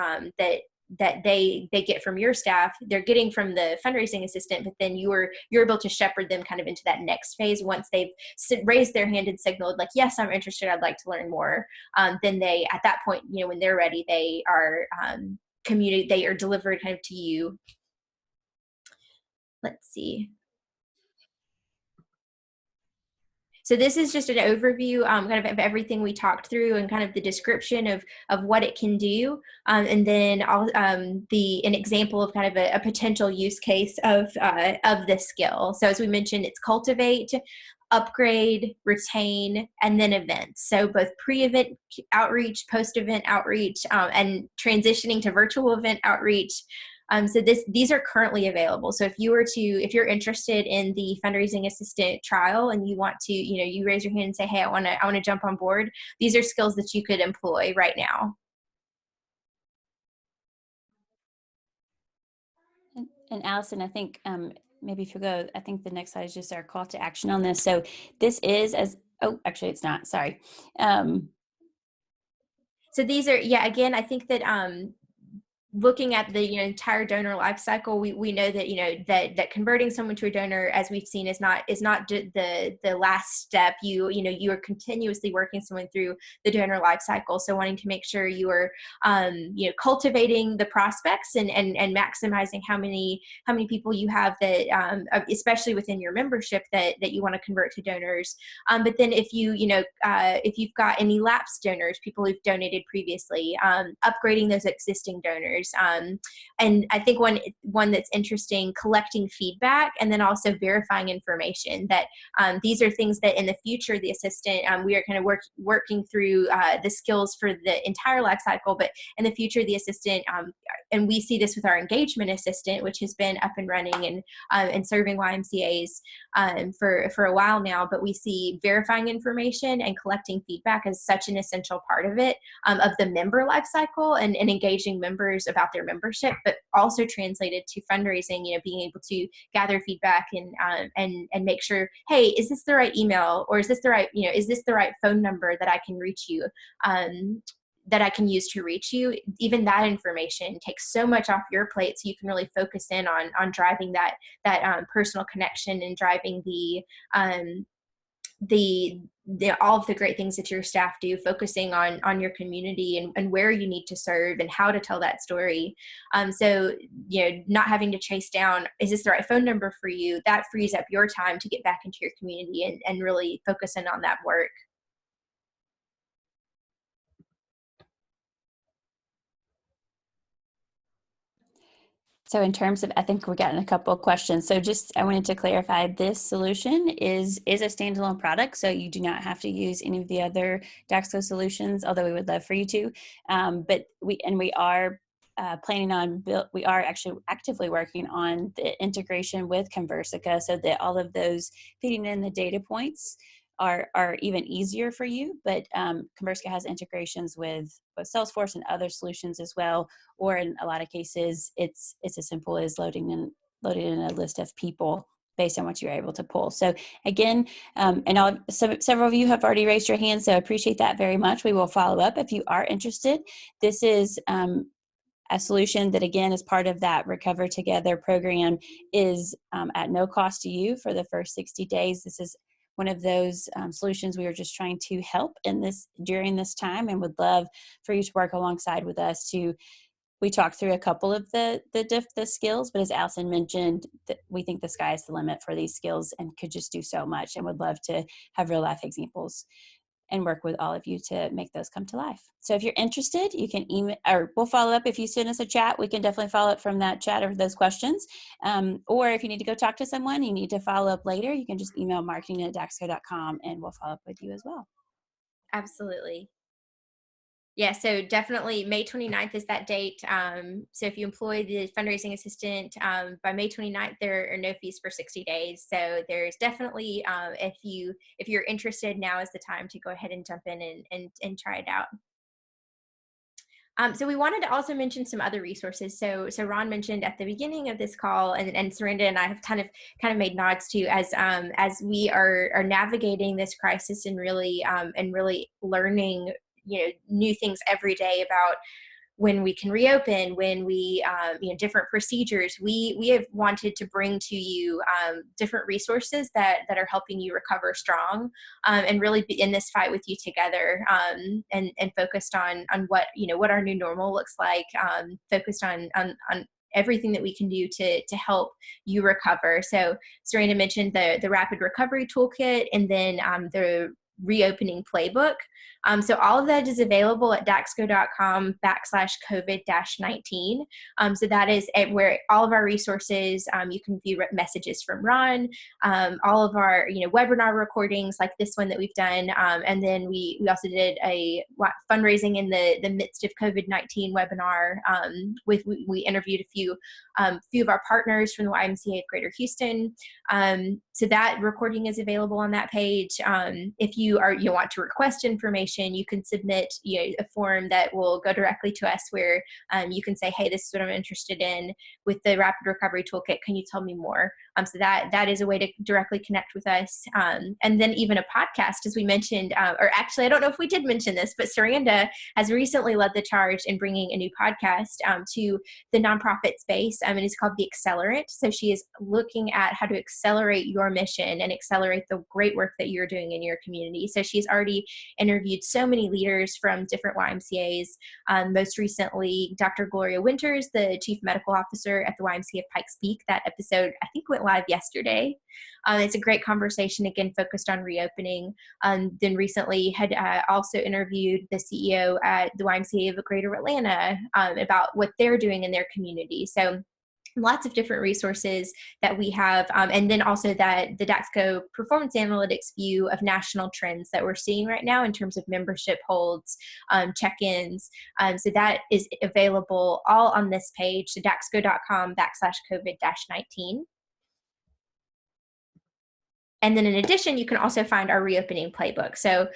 that they get from your staff, they're getting from the fundraising assistant, but then you're able to shepherd them kind of into that next phase. Once they've raised their hand and signaled like, yes, I'm interested, I'd like to learn more. Then they, at that point, when they're ready, they are they are delivered kind of to you. Let's see. So this is just an overview kind of everything we talked through and kind of the description of what it can do. And then an example of kind of a potential use case of this skill. So as we mentioned, it's cultivate, upgrade, retain, and then events. So both pre-event outreach, post-event outreach, and transitioning to virtual event outreach. So these are currently available. So if you're interested in the fundraising assistant trial and you want to, you raise your hand and say, hey, I want to jump on board. These are skills that you could employ right now. And Allison, I think maybe if you go, I think the next slide is just our call to action on this. So this is actually it's not, sorry. So these are, again, I think that looking at the entire donor life cycle, we know that that converting someone to a donor, as we've seen, is not the last step. You are continuously working someone through the donor life cycle. So wanting to make sure you are cultivating the prospects and maximizing how many people you have that especially within your membership that you want to convert to donors. But then if if you've got any lapsed donors, people who've donated previously, upgrading those existing donors. And I think one that's interesting, collecting feedback and then also verifying information that these are things that in the future, the assistant, we are kind of working through the skills for the entire life cycle, but in the future, the assistant, and we see this with our engagement assistant, which has been up and running and serving YMCAs for a while now, but we see verifying information and collecting feedback as such an essential part of it, of the member life cycle and engaging members about their membership, but also translated to fundraising, being able to gather feedback and make sure, hey, is this the right email, or is this the right, is this the right phone number that I can reach you, that I can use to reach you? Even that information takes so much off your plate, so you can really focus in on driving that personal connection and driving all of the great things that your staff do, focusing on your community and where you need to serve and how to tell that story. So, not having to chase down, is this the right phone number for you? That frees up your time to get back into your community and really focus in on that work. So in terms of, I think we're getting a couple of questions. So I wanted to clarify, this solution is a standalone product. So you do not have to use any of the other Daxko solutions, although we would love for you to. But we are planning on, we are actually actively working on the integration with Conversica so that all of those feeding in the data points are even easier for you. But Conversica has integrations with Salesforce and other solutions as well, or in a lot of cases it's as simple as loading in a list of people based on what you're able to pull. So again, and several of you have already raised your hand, so I appreciate that very much. We will follow up if you are interested. This is a solution that, again, is part of that Recover Together program, is at no cost to you for the first 60 days. This is one of those solutions we are just trying to help during this time, and would love for you to work alongside with us we talked through a couple of the skills, but as Allison mentioned, we think the sky is the limit for these skills and could just do so much, and would love to have real life examples and work with all of you to make those come to life. So if you're interested, you can email, or we'll follow up. If you send us a chat, we can definitely follow up from that chat or those questions. Or if you need to go talk to someone, you need to follow up later, you can just email marketing@daxko.com and we'll follow up with you as well. Absolutely. Yeah, so definitely May 29th is that date. So if you employ the fundraising assistant by May 29th, there are no fees for 60 days. So there's definitely, if you're interested, now is the time to go ahead and jump in and try it out. So we wanted to also mention some other resources. So Ron mentioned at the beginning of this call, and Serinda and I have kind of made nods to as we are navigating this crisis and really learning new things every day about when we can reopen, when we, different procedures. We have wanted to bring to you different resources that are helping you recover strong, and really be in this fight with you together, and focused on what our new normal looks like, focused on everything that we can do to help you recover. So Serena mentioned the Rapid Recovery Toolkit, and then the Reopening Playbook. So all of that is available at daxko.com/COVID-19. So that is where all of our resources, you can view messages from Ron, all of our webinar recordings like this one that we've done, and then we also did a fundraising in the midst of COVID-19 webinar. We interviewed a few of our partners from the YMCA of Greater Houston. So that recording is available on that page. If you want to request information, you can submit a form that will go directly to us, where you can say, hey, this is what I'm interested in with the Rapid Recovery Toolkit. Can you tell me more? So that is a way to directly connect with us. And then even a podcast, as we mentioned, or actually, I don't know if we did mention this, but Saranda has recently led the charge in bringing a new podcast to the nonprofit space. It is called The Accelerant. So she is looking at how to accelerate your mission and accelerate the great work that you're doing in your community. So she's already interviewed so many leaders from different YMCAs. Most recently, Dr. Gloria Winters, the Chief Medical Officer at the YMCA of Pikes Peak. That episode, I think, went live yesterday. It's a great conversation, again, focused on reopening. Then recently had also interviewed the CEO at the YMCA of Greater Atlanta about what they're doing in their community. So lots of different resources that we have, and then also that the Daxko performance analytics view of national trends that we're seeing right now in terms of membership holds, check-ins. So that is available all on this page, so daxko.com/COVID-19. And then in addition, you can also find our reopening playbook. So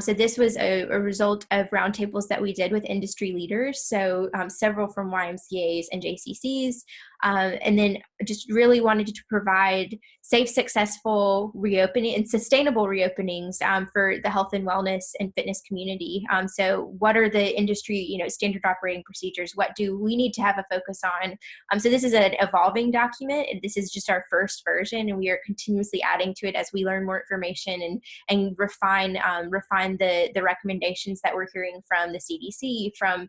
this was a result of roundtables that we did with industry leaders. So several from YMCAs and JCCs, and then just really wanted to provide safe, successful reopening and sustainable reopenings for the health and wellness and fitness community. So what are the industry, standard operating procedures? What do we need to have a focus on? So this is an evolving document, and this is just our first version, and we are continuously adding to it as we learn more information and refine the recommendations that we're hearing from the CDC, from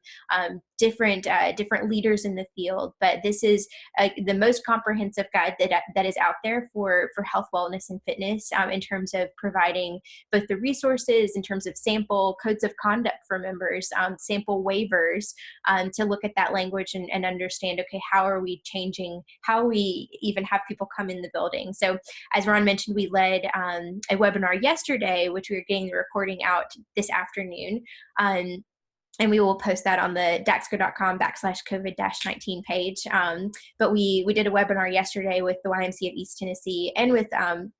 different leaders in the field. But this is the most comprehensive guide that is out there for health, wellness, and fitness, in terms of providing both the resources, in terms of sample codes of conduct for members, sample waivers, to look at that language and understand, okay, how are we changing, how we even have people come in the building. So as Ron mentioned, we led a webinar yesterday, which we are getting the recording out this afternoon. And we will post that on the daxko.com/COVID-19 page. But we did a webinar yesterday with the YMCA of East Tennessee and with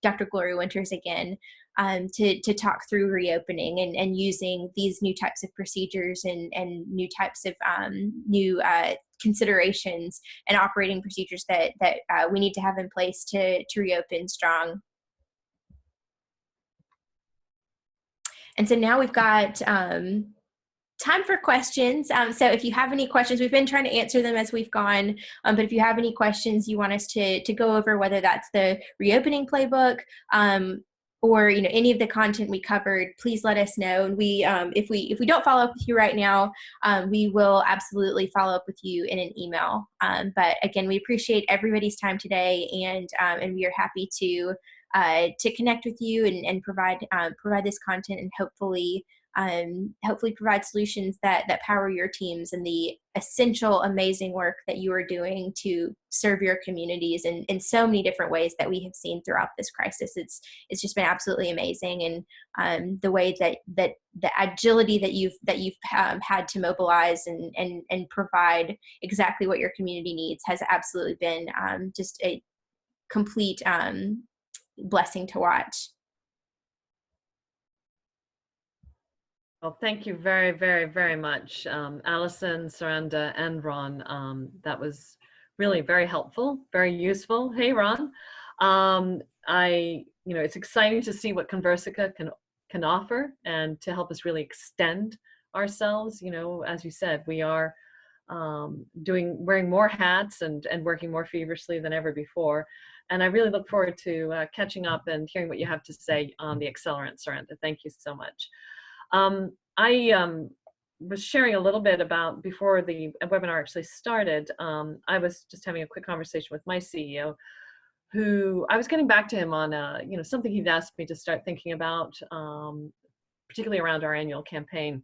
Dr. Gloria Winters again, to talk through reopening and using these new types of procedures and new types of new considerations and operating procedures that we need to have in place to reopen strong. And so now we've got time for questions. So if you have any questions, we've been trying to answer them as we've gone, but if you have any questions you want us to go over, whether that's the reopening playbook, or any of the content we covered, please let us know. And we, if we don't follow up with you right now, we will absolutely follow up with you in an email. But again, we appreciate everybody's time today, and we are happy to connect with you and provide this content, and hopefully provide solutions that power your teams and the essential, amazing work that you are doing to serve your communities in so many different ways that we have seen throughout this crisis. It's just been absolutely amazing, and the way that the agility that you've had to mobilize and provide exactly what your community needs has absolutely been just a complete blessing to watch. Well, thank you very, very, very much, Allison, Saranda, and Ron. That was really very helpful, very useful. Hey, Ron. It's exciting to see what Conversica can offer and to help us really extend ourselves. As you said, we are wearing more hats and working more feverishly than ever before. And I really look forward to catching up and hearing what you have to say on the accelerant, Surrender. Thank you so much. I was sharing a little bit about, before the webinar actually started, I was just having a quick conversation with my CEO, who I was getting back to him on something he'd asked me to start thinking about, particularly around our annual campaign.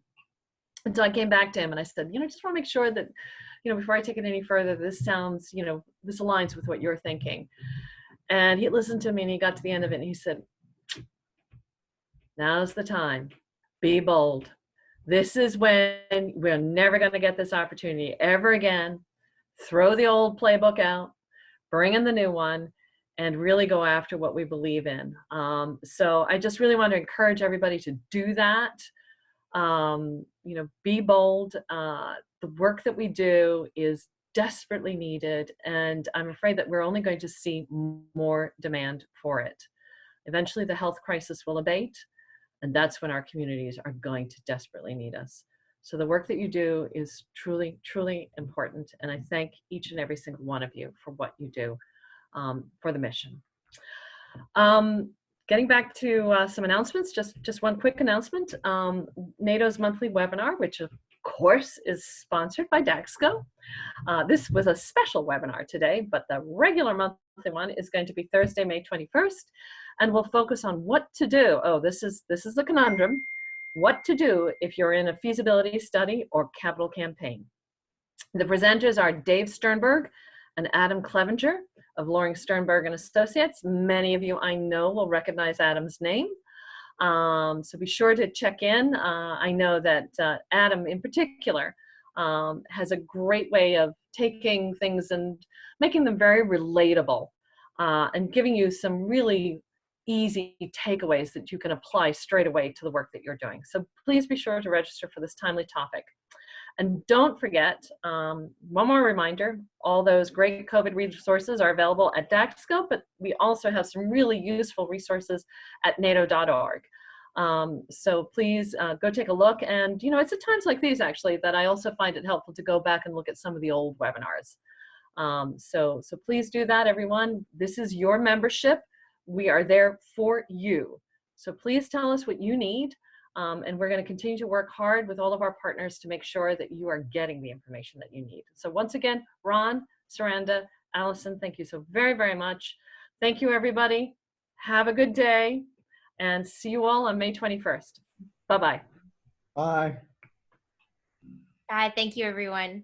And so I came back to him and I said, I just want to make sure that, before I take it any further, this sounds, this aligns with what you're thinking. And he listened to me and he got to the end of it and he said, now's the time. Be bold. This is when we're never going to get this opportunity ever again. Throw the old playbook out, bring in the new one, and really go after what we believe in. So I just really want to encourage everybody to do that. Be bold. The work that we do is desperately needed, and I'm afraid that we're only going to see more demand for it. Eventually the health crisis will abate, and that's when our communities are going to desperately need us. So the work that you do is truly, truly important, and I thank each and every single one of you for what you do for the mission. Getting back to some announcements, just one quick announcement. NATO's monthly webinar, which of course is sponsored by Daxko. This was a special webinar today, but the regular monthly one is going to be Thursday, May 21st, and we'll focus on what to do. Oh, this is the conundrum. What to do if you're in a feasibility study or capital campaign. The presenters are Dave Sternberg and Adam Clevenger of Loring Sternberg and Associates. Many of you I know will recognize Adam's name. So be sure to check in. I know that Adam in particular has a great way of taking things and making them very relatable and giving you some really easy takeaways that you can apply straight away to the work that you're doing. So please be sure to register for this timely topic. And don't forget, one more reminder, all those great COVID resources are available at Daxko, but we also have some really useful resources at nato.org. So please go take a look. And, it's at times like these, actually, that I also find it helpful to go back and look at some of the old webinars. So please do that, everyone. This is your membership. We are there for you. So please tell us what you need. And we're going to continue to work hard with all of our partners to make sure that you are getting the information that you need. So once again, Ron, Saranda, Allison, thank you so very, very much. Thank you, everybody. Have a good day, and see you all on May 21st. Bye-bye. Bye. Bye. Thank you, everyone.